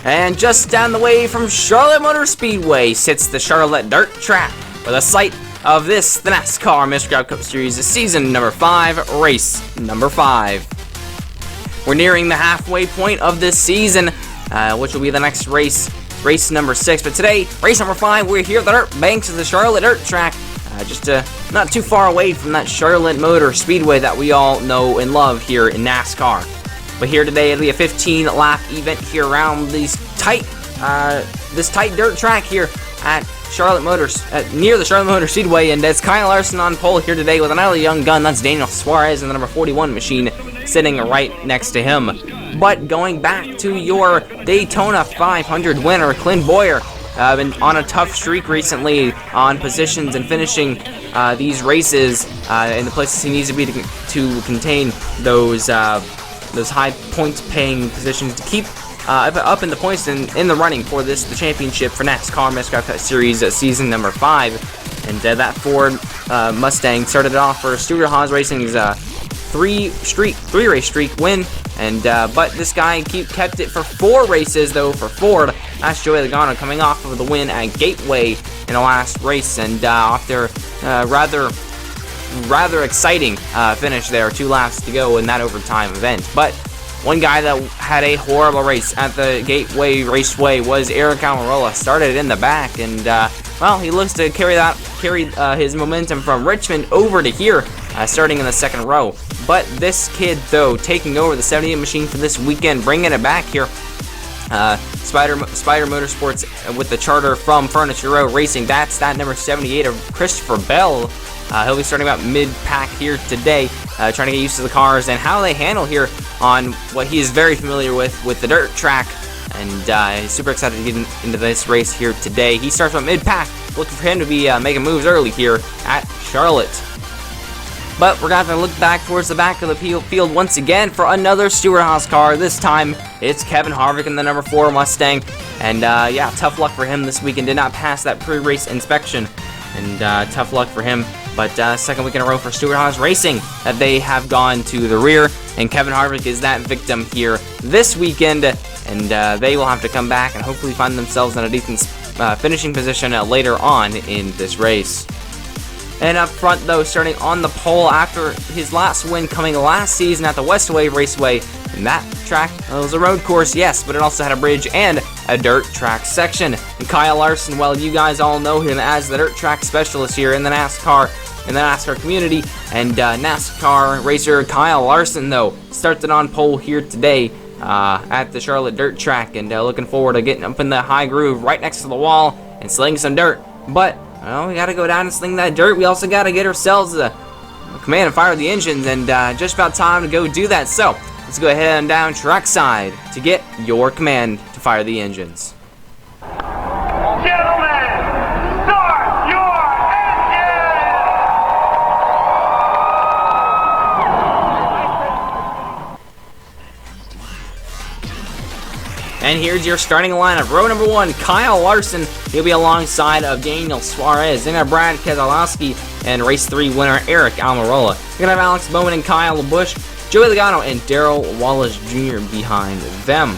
And just down the way from Charlotte Motor Speedway sits the Charlotte Dirt Track, for the site of this, the NASCAR Miscraft Cup Series, season number 5, race number 5. We're nearing the halfway point of this season, which will be the next race, race number 6. But today, race number 5, we're here at the dirt banks of the Charlotte Dirt Track, just not too far away from that Charlotte Motor Speedway that we all know and love here in NASCAR. But here today, it'll be a 15-lap event here around this tight dirt track here at Charlotte Motors, near the Charlotte Motor Speedway, and it's Kyle Larson on pole here today with another young gun. That's Daniel Suarez in the number 41 machine sitting right next to him. But going back to your Daytona 500 winner, CLINT BOWYER, been on a tough streak recently on positions and finishing these races in the places he needs to be to contain those high points-paying positions to keep up in the points and in the running for the championship for NASCAR Miscraft Cup Series season number 5. And that Ford Mustang started it off for Stuart Haas Racing's three-race streak win. And but this guy kept it for 4 races though for Ford. That's Joey Logano coming off of the win at Gateway in the last race, and after rather exciting finish there, 2 laps to go in that overtime event. But one guy that had a horrible race at the Gateway Raceway was ARIC ALMIROLA. Started in the back, and well, he looks to carry his momentum from Richmond over to here, starting in the 2nd row. But this kid, though, taking over the 78 machine for this weekend, bringing it back here. Spider Motorsports with the charter from Furniture Row Racing. That's that number 78 of Christopher Bell. He'll be starting about mid-pack here today, trying to get used to the cars and how they handle here on what he is very familiar with the dirt track. And he's super excited to get into this race here today. He starts about mid-pack, looking for him to be making moves early here at Charlotte. But we're going to have to look back towards the back of the field once again for another Stuart Haas car. This time, it's Kevin Harvick in the number 4 Mustang. And yeah, tough luck for him this weekend. Did not pass that pre-race inspection. And tough luck for him. But second week in a row for Stuart Haas Racing that they have gone to the rear. And Kevin Harvick is that victim here this weekend. And they will have to come back and hopefully find themselves in a decent finishing position later on in this race. And up front, though, starting on the pole after his last win coming last season at the Westway Raceway. And that track was a road course, yes, but it also had a bridge and a dirt track section. And Kyle Larson, well, you guys all know him as the dirt track specialist here in the NASCAR community. And NASCAR racer Kyle Larson, though, started on pole here today at the Charlotte Dirt Track. And looking forward to getting up in the high groove right next to the wall and slinging some dirt. But well, we got to go down and sling that dirt. We also got to get ourselves a command and fire the engines, and just about time to go do that. So let's go ahead and down trackside to get your command to fire the engines. Gentlemen, start your And here's your starting lineup. Row number 1, Kyle Larson. He'll be alongside of Daniel Suarez. Then have Brad Keselowski and race 3 winner ARIC ALMIROLA. We're going to have Alex Bowman and Kyle Busch, Joey Logano and Darrell Wallace Jr. behind them.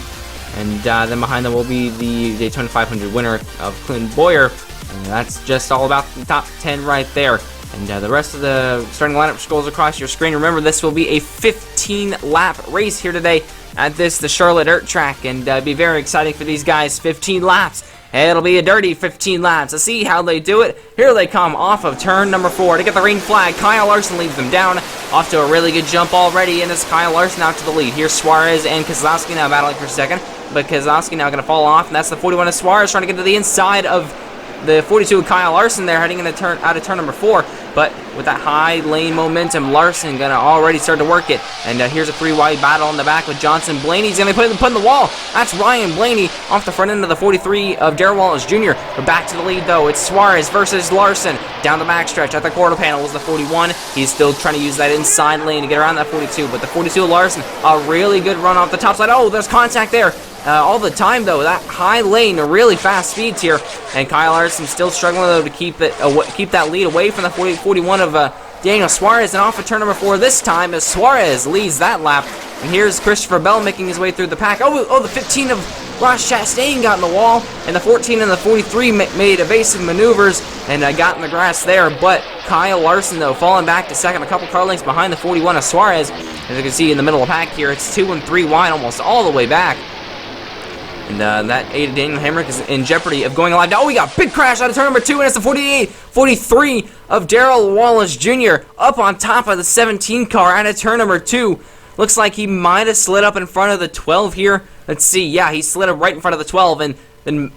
And then behind them will be the Daytona 500 winner of CLINT BOWYER. And that's just all about the top 10 right there. And the rest of the starting lineup scrolls across your screen. Remember, this will be a 15-lap race here today at the Charlotte Dirt Track, and be very exciting for these guys. 15 laps. It'll be a dirty 15 laps. Let's see how they do it. Here they come off of turn number 4 to get the green flag. Kyle Larson leads them down. Off to a really good jump already, and it's Kyle Larson out to the lead. Here's Suarez and Keselowski now battling for second, but Keselowski now going to fall off, and that's the 41 of Suarez trying to get to the inside of the 42 of Kyle Larson there, heading into out of turn number 4. But with that high lane momentum, Larson gonna already start to work it. And here's a 3-wide battle in the back with Johnson. Blaney's gonna put in the wall. That's Ryan Blaney off the front end of the 43 of Darrell Wallace Jr. We're back to the lead though. It's Suarez versus Larson down the backstretch. At the quarter panel was the 41. He's still trying to use that inside lane to get around that 42. But the 42 of Larson, a really good run off the top side. Oh, there's contact there. All the time though, that high lane, really fast speeds here, and Kyle Larson still struggling though to keep that lead away from the 41 of Daniel Suarez, and off of turn number 4 this time as Suarez leads that lap. And here's Christopher Bell making his way through the pack. Oh, the 15 of Ross Chastain got in the wall, and the 14 and the 43 made evasive maneuvers and got in the grass there. But Kyle Larson, though, falling back to second, a couple car lengths behind the 41 of Suarez. As you can see in the middle of the pack here, it's 2 and 3 wide, almost all the way back. And that aided Daniel Hamrick is in jeopardy of going alive. Oh, we got big crash out of turn number 2, and it's the 43 of Darrell Wallace Jr. up on top of the 17 car out of turn number 2. Looks like he might have slid up in front of the 12 here. Let's see. Yeah, he slid up right in front of the 12, and then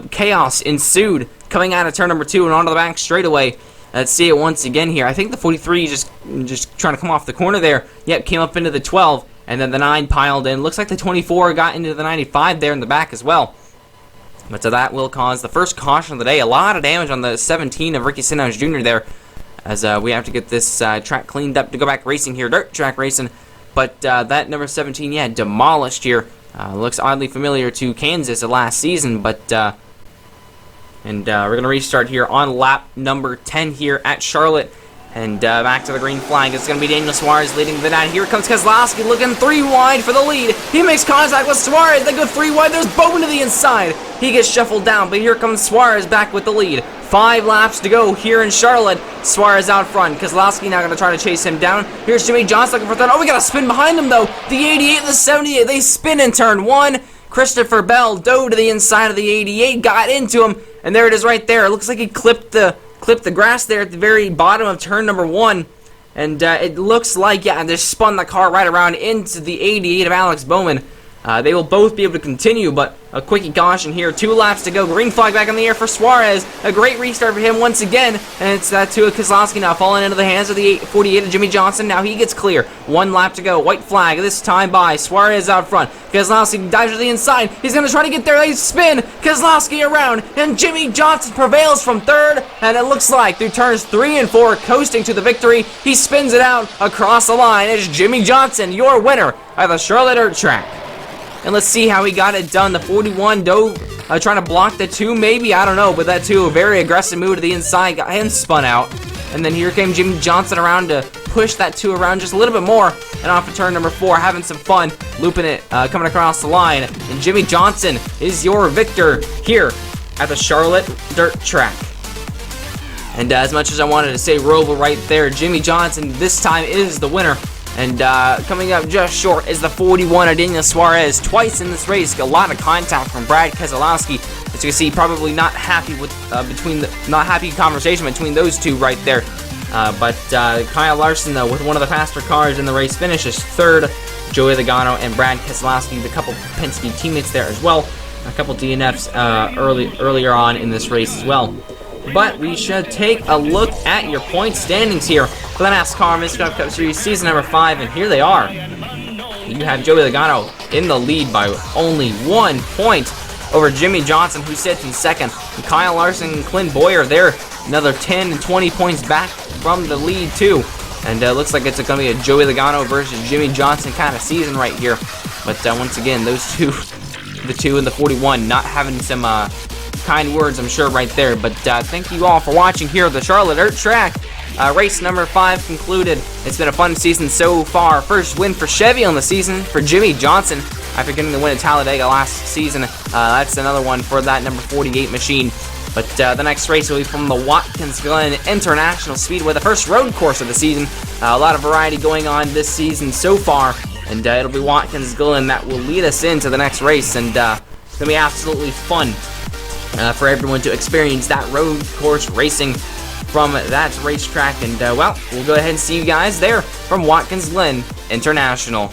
chaos ensued coming out of turn number 2 and onto the back straightaway. Let's see it once again here. I think the 43 just trying to come off the corner there. Yep, came up into the 12. And then the 9 piled in. Looks like the 24 got into the 95 there in the back as well. But so that will cause the first caution of the day. A lot of damage on the 17 of Ricky Stenhouse Jr. there. As we have to get this track cleaned up to go back racing here. Dirt track racing. But that number 17, yeah, demolished here. Looks oddly familiar to Kansas of last season. But we're going to restart here on lap number 10 here at Charlotte. And back to the green flag. It's going to be Daniel Suarez leading the night. Here comes Keselowski looking 3 wide for the lead. He makes contact with Suarez. They go 3 wide. There's Bowman to the inside. He gets shuffled down, but here comes Suarez back with the lead. 5 laps to go here in Charlotte. Suarez out front. Keselowski now going to try to chase him down. Here's Jimmy Johnson looking for third. Oh, we got a spin behind him, though. The 88 and the 78. They spin in turn 1. Christopher Bell dove to the inside of the 88. Got into him. And there it is right there. It looks like he clipped the grass there at the very bottom of turn number 1, and it looks like, yeah, they spun the car right around into the 88 of Alex Bowman. They will both be able to continue, but a quickie caution here. 2 laps to go. Green flag back in the air for Suarez. A great restart for him once again, and it's that 2 of Keselowski now falling into the hands of the 48 of Jimmy Johnson. Now he gets clear. 1 lap to go. White flag this time by Suarez out front. Keselowski dives to the inside. He's going to try to get there. They spin. Keselowski around, and Jimmy Johnson prevails from third, and it looks like through turns 3 and 4, coasting to the victory. He spins it out across the line. It's Jimmy Johnson, your winner at the Charlotte Dirt Track. And let's see how he got it done. The 41 dove, trying to block the 2, maybe, I don't know, but that 2, a very aggressive move to the inside, got him spun out. And then here came Jimmy Johnson around to push that 2 around just a little bit more. And off of turn number 4, having some fun, looping it, coming across the line. And Jimmy Johnson is your victor here at the Charlotte Dirt Track. And as much as I wanted to say Roval right there, Jimmy Johnson this time is the winner. And coming up just short is the 41 of Daniel Suarez. Twice in this race, a lot of contact from Brad Keselowski. As you can see, probably not happy with not happy conversation between those two right there. But Kyle Larson, though, with one of the faster cars in the race, finishes third. Joey Logano and Brad Keselowski, a couple Penske teammates there as well. A couple DNFs earlier on in this race as well. But we should take a look at your point standings here for the NASCAR Miscraft Cup Series Season number 5, and here they are. You have Joey Logano in the lead by only 1 point over Jimmy Johnson, who sits in second. And Kyle Larson and CLINT BOWYER, they're another 10 and 20 points back from the lead, too. And it looks like it's going to be a Joey Logano versus Jimmy Johnson kind of season right here. But once again, those two, the 2 and the 41, not having some kind words, I'm sure, right there. But thank you all for watching here at the Charlotte Dirt Track. Race number 5 concluded. It's been a fun season so far. First win for Chevy on the season for Jimmy Johnson after getting the win at Talladega last season. That's another one for that number 48 machine. But the next race will be from the Watkins Glen International Speedway, the first road course of the season. A lot of variety going on this season so far. And it'll be Watkins Glen that will lead us into the next race. And it's going to be absolutely fun for everyone to experience that road course racing from that racetrack. And well, we'll go ahead and see you guys there from Watkins Glen International.